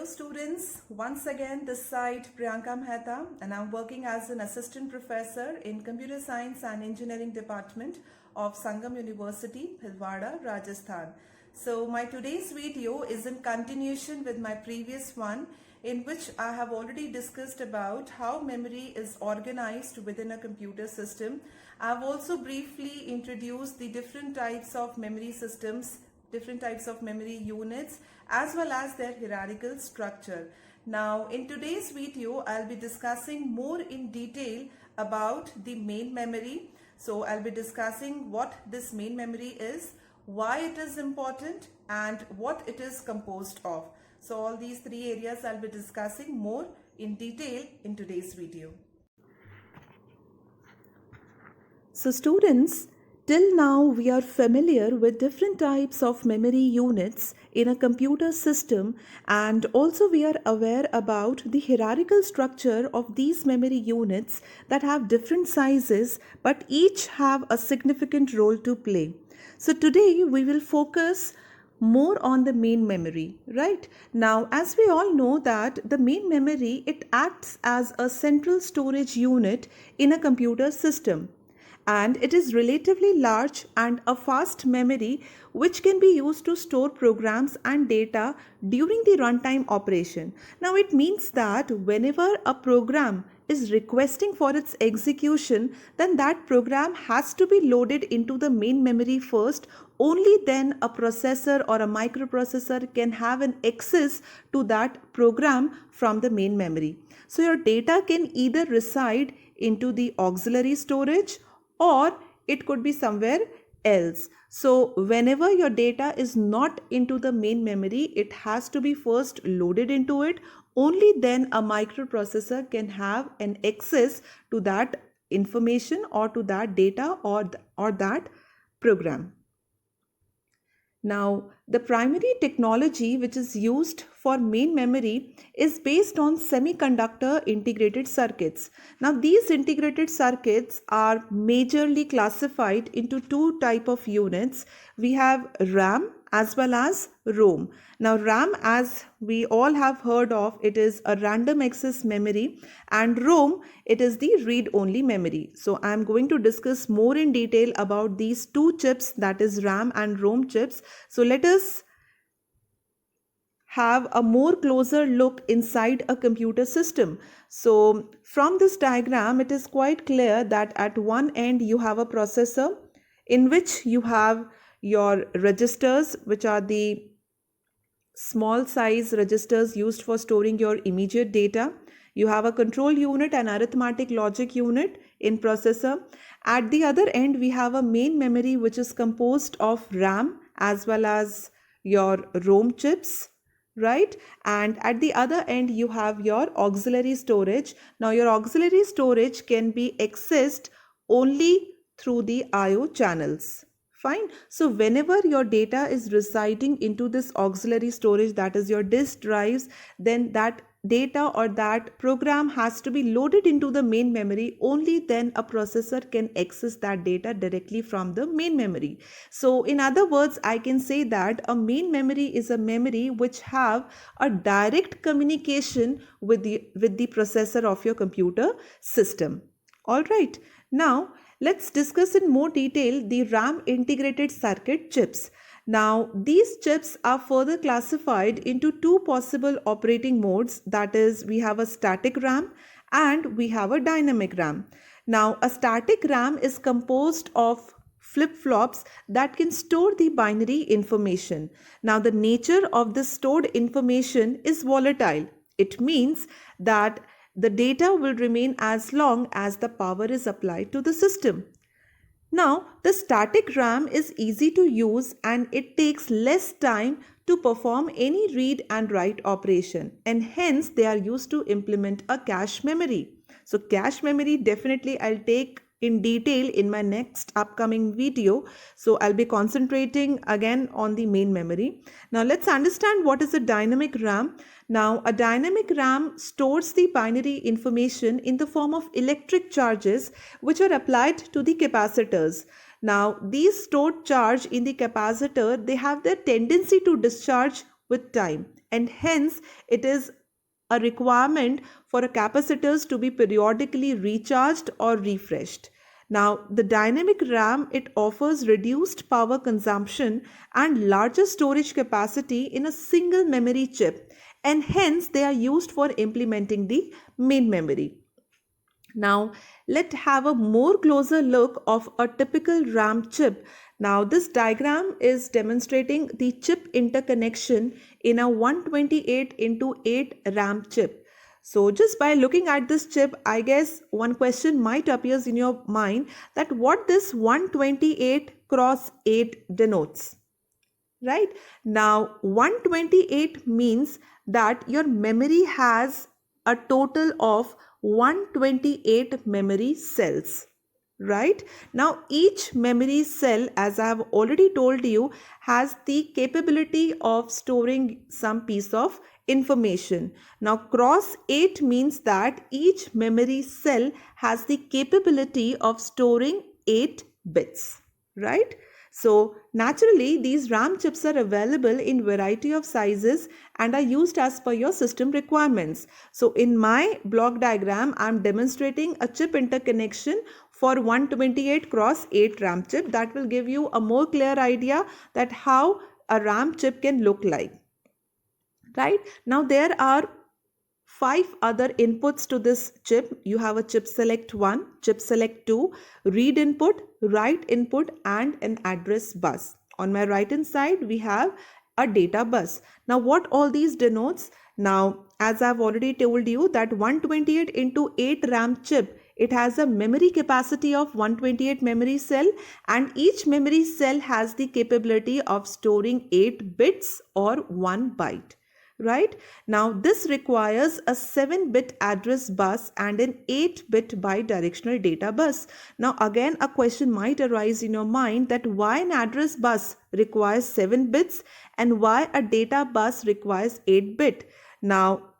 students, once again this side Priyanka Mehta, and I'm working as an assistant professor in Computer Science and Engineering Department of Sangam University, Bhilwara, Rajasthan. So my today's video is in continuation with my previous one, in which I have already discussed about how memory is organized within a computer system. I've also briefly introduced the different types of memory systems, different types of memory units, as well as their hierarchical structure. Now in today's video I'll be discussing more in detail about the main memory. So I'll be discussing what this main memory is, why it is important, and what it is composed of. So all these three areas I'll be discussing more in detail in today's video. So students, till now we are familiar with different types of memory units in a computer system, and also we are aware about the hierarchical structure of these memory units that have different sizes but each have a significant role to play. So today we will focus more on the main memory, right? Now, as we all know that the main memory, it acts as a central storage unit in a computer system. And it is relatively large and a fast memory which can be used to store programs and data during the runtime operation. Now it means that whenever a program is requesting for its execution, then that program has to be loaded into the main memory first. Only then a processor or a microprocessor can have an access to that program from the main memory. So your data can either reside into the auxiliary storage or it could be somewhere else. So whenever your data is not into the main memory, it has to be first loaded into it. Only then a microprocessor can have an access to that information or to that data or that program. Now, the primary technology which is used for main memory is based on semiconductor integrated circuits. Now, these integrated circuits are majorly classified into two types of units. We have RAM as well as ROM. Now, RAM, as we all have heard of, it is a random access memory, and ROM, it is the read-only memory. So I am going to discuss more in detail about these two chips, that is RAM and ROM chips. So let us have a more closer look inside a computer system. So from this diagram, it is quite clear that at one end you have a processor in which you have your registers, which are the small size registers used for storing your immediate data. You have a control unit and arithmetic logic unit in processor. At the other end, we have a main memory which is composed of RAM as well as your ROM chips, right? And at the other end, you have your auxiliary storage. Now, your auxiliary storage can be accessed only through the I/O channels. Fine. So whenever your data is residing into this auxiliary storage, that is your disk drives, then that data or that program has to be loaded into the main memory. Only then a processor can access that data directly from the main memory. So in other words, I can say that a main memory is a memory which have a direct communication with the processor of your computer system. All right. Now, let's discuss in more detail the RAM integrated circuit chips. Now, these chips are further classified into two possible operating modes. That is, we have a static RAM and we have a dynamic RAM. Now, a static RAM is composed of flip-flops that can store the binary information. Now, the nature of this stored information is volatile. It means that the data will remain as long as the power is applied to the system. Now, the static RAM is easy to use and it takes less time to perform any read and write operation, and hence they are used to implement a cache memory. So cache memory definitely I'll take in detail in my next upcoming video. So I'll be concentrating again on the main memory. Now let's understand what is a dynamic RAM. Now a dynamic RAM stores the binary information in the form of electric charges which are applied to the capacitors. Now these stored charge in the capacitor, they have their tendency to discharge with time, and hence it is a requirement for a capacitors to be periodically recharged or refreshed. Now, the dynamic RAM, it offers reduced power consumption and larger storage capacity in a single memory chip, and hence they are used for implementing the main memory. Now, let's have a more closer look of a typical RAM chip. Now, this diagram is demonstrating the chip interconnection in a 128 into 8 RAM chip. So, just by looking at this chip, I guess one question might appear in your mind that what this 128 cross 8 denotes. Right? Now, 128 means that your memory has a total of 128 memory cells. Right? Now, each memory cell, as I have already told you, has the capability of storing some piece of information. Now, cross 8 means that each memory cell has the capability of storing 8 bits. Right? So naturally, these RAM chips are available in variety of sizes and are used as per your system requirements. So in my block diagram, I am demonstrating a chip interconnection for 128 cross 8 RAM chip. That will give you a more clear idea that how a RAM chip can look like. Right? Now there are 5 other inputs to this chip. You have a chip select 1, chip select 2, read input, write input, and an address bus. On my right hand side, we have a data bus. Now, what all these denotes? Now, as I've already told you that 128 into 8 RAM chip, it has a memory capacity of 128 memory cell, and each memory cell has the capability of storing 8 bits or 1 byte. Right? Now, this requires a 7-bit address bus and an 8-bit bi-directional data bus. Now, again, a question might arise in your mind that why an address bus requires 7 bits and why a data bus requires 8-bit. Now,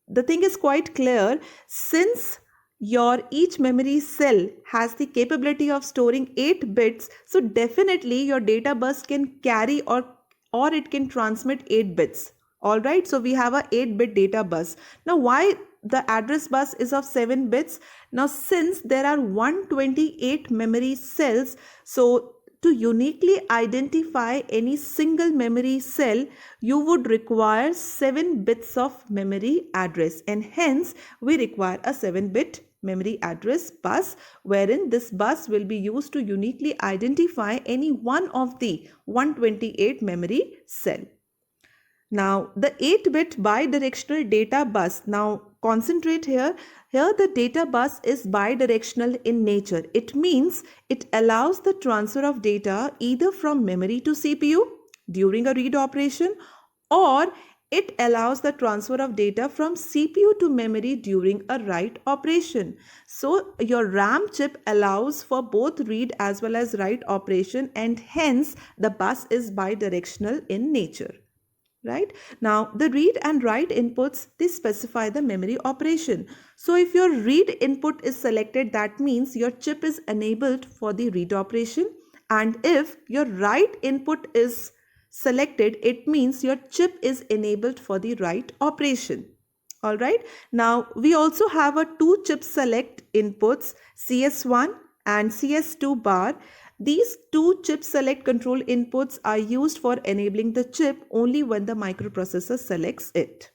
the thing is quite clear. Since your each memory cell has the capability of storing 8 bits, so definitely your data bus can carry or it can transmit 8 bits. Alright, so we have a 8-bit data bus. Now, why the address bus is of 7 bits? Now, since there are 128 memory cells, so to uniquely identify any single memory cell, you would require 7 bits of memory address, and hence we require a 7-bit memory address bus, wherein this bus will be used to uniquely identify any one of the 128 memory cell. Now, the 8-bit bidirectional data bus. Now, concentrate here. Here, the data bus is bidirectional in nature. It means it allows the transfer of data either from memory to CPU during a read operation, or it allows the transfer of data from CPU to memory during a write operation. So, your RAM chip allows for both read as well as write operation, and hence the bus is bidirectional in nature. Right? Now, the read and write inputs, they specify the memory operation. So, if your read input is selected, that means your chip is enabled for the read operation. And if your write input is selected, it means your chip is enabled for the write operation. Alright. Now, we also have a 2 chip select inputs, CS1 and CS2 bar. These 2 chip select control inputs are used for enabling the chip only when the microprocessor selects it.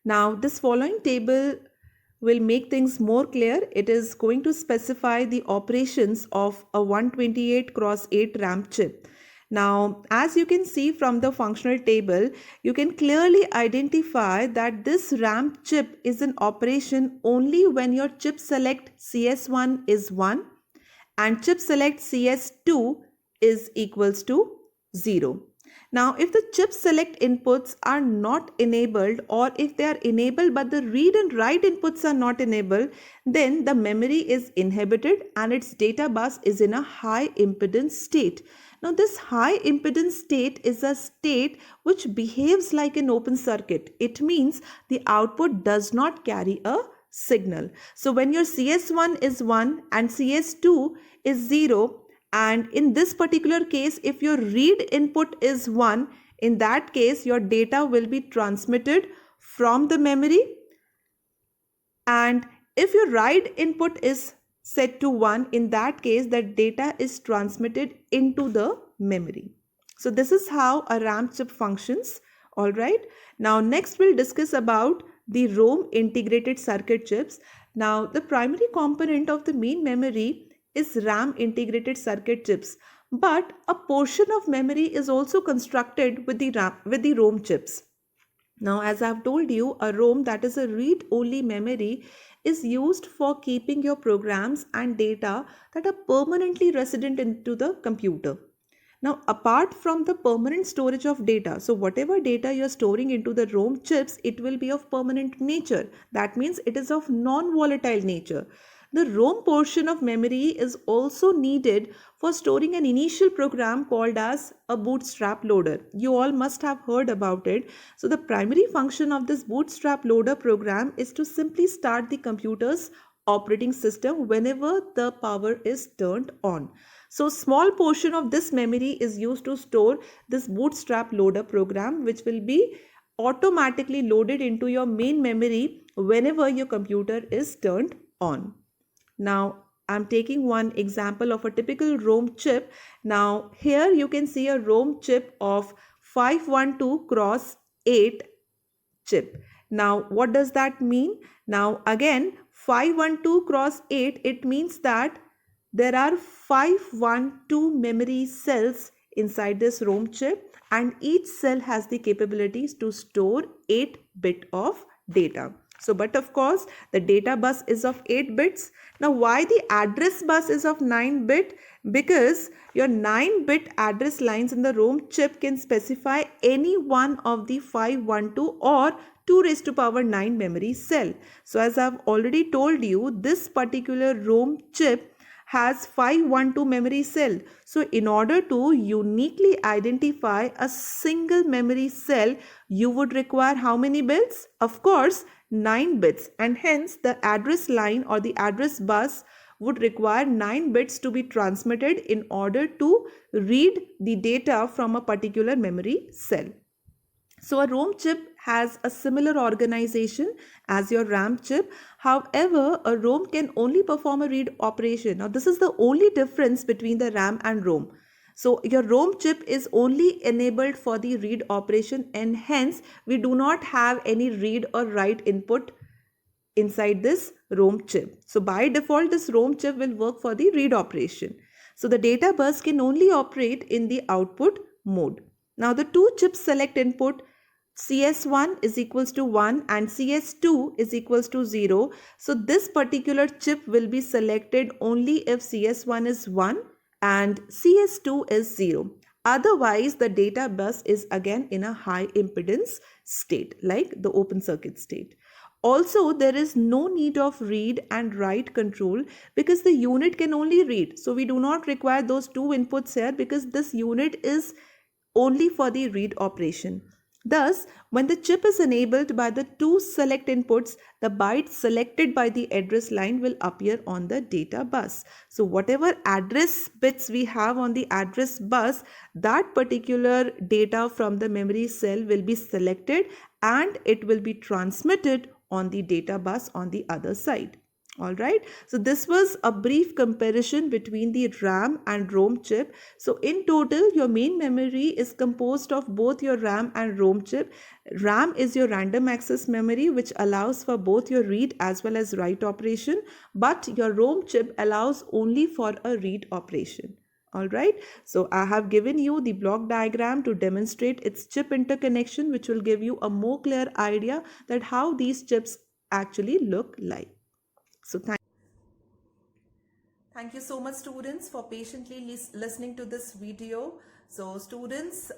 Now, this following table will make things more clear. It is going to specify the operations of a 128 cross 8 RAM chip. Now, as you can see from the functional table, you can clearly identify that this RAM chip is in operation only when your chip select CS1 is 1 and chip select CS2 is equals to 0. Now, if the chip select inputs are not enabled, or if they are enabled but the read and write inputs are not enabled, then the memory is inhibited and its data bus is in a high impedance state. Now, this high impedance state is a state which behaves like an open circuit. It means the output does not carry a signal. So, when your CS1 is 1 and CS2 is 0, and in this particular case, if your read input is 1, In that case, your data will be transmitted from the memory, and if your write input is set to 1, in that case the data is transmitted into the memory. So this is how a RAM chip functions. All right, now next we'll discuss about the ROM integrated circuit chips. Now the primary component of the main memory is RAM integrated circuit chips, but a portion of memory is also constructed with the ROM chips. Now, as I've told you, a ROM, that is a read-only memory, is used for keeping your programs and data that are permanently resident into the computer. Now, apart from the permanent storage of data, so whatever data you're storing into the ROM chips, it will be of permanent nature. That means it is of non-volatile nature. The ROM portion of memory is also needed for storing an initial program called as a bootstrap loader. You all must have heard about it. So the primary function of this bootstrap loader program is to simply start the computer's operating system whenever the power is turned on. So small portion of this memory is used to store this bootstrap loader program, which will be automatically loaded into your main memory whenever your computer is turned on. Now, I'm taking one example of a typical ROM chip. Now, here you can see a ROM chip of 512 cross 8 chip. Now, what does that mean? Now, again, 512 cross 8, it means that there are 512 memory cells inside this ROM chip, and each cell has the capabilities to store 8 bit of data. So, but of course, the data bus is of 8 bits. Now, why the address bus is of 9 bit? Because your 9 bit address lines in the ROM chip can specify any one of the 512 or 2 raised to power 9 memory cell. So, as I've already told you, this particular ROM chip has 512 memory cell. So in order to uniquely identify a single memory cell, you would require how many bits? Of course, 9 bits, and hence the address line or the address bus would require 9 bits to be transmitted in order to read the data from a particular memory cell. So a ROM chip has a similar organization as your RAM chip. However, a ROM can only perform a read operation. Now, this is the only difference between the RAM and ROM. So your ROM chip is only enabled for the read operation, and hence we do not have any read or write input inside this ROM chip. So by default, this ROM chip will work for the read operation. So the data bus can only operate in the output mode. Now the two chips select input CS1 is equals to 1 and CS2 is equals to 0. So this particular chip will be selected only if CS1 is 1 and CS2 is 0. Otherwise, the data bus is again in a high impedance state, like the open circuit state. Also, there is no need of read and write control because the unit can only read. So we do not require those two inputs here because this unit is only for the read operation. Thus, when the chip is enabled by the two select inputs, the byte selected by the address line will appear on the data bus. So whatever address bits we have on the address bus, that particular data from the memory cell will be selected and it will be transmitted on the data bus on the other side. All right, so this was a brief comparison between the RAM and ROM chip. So in total, your main memory is composed of both your RAM and ROM chip. RAM is your random access memory, which allows for both your read as well as write operation, but your ROM chip allows only for a read operation. All right, so I have given you the block diagram to demonstrate its chip interconnection, which will give you a more clear idea that how these chips actually look like. So thank you so much, students, for patiently listening to this video. So students,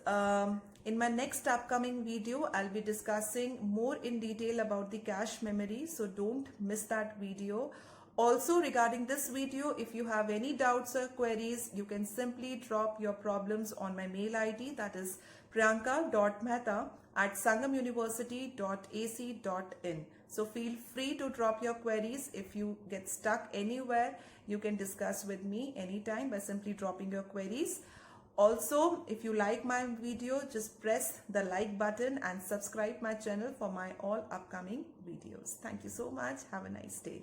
in my next upcoming video, I'll be discussing more in detail about the cache memory. So don't miss that video. Also, regarding this video, if you have any doubts or queries, you can simply drop your problems on my mail ID, that is priyanka.mehta@sangamuniversity.ac.in. So feel free to drop your queries. If you get stuck anywhere, you can discuss with me anytime by simply dropping your queries. Also, if you like my video, just press the like button and subscribe my channel for my all upcoming videos. Thank you so much. Have a nice day.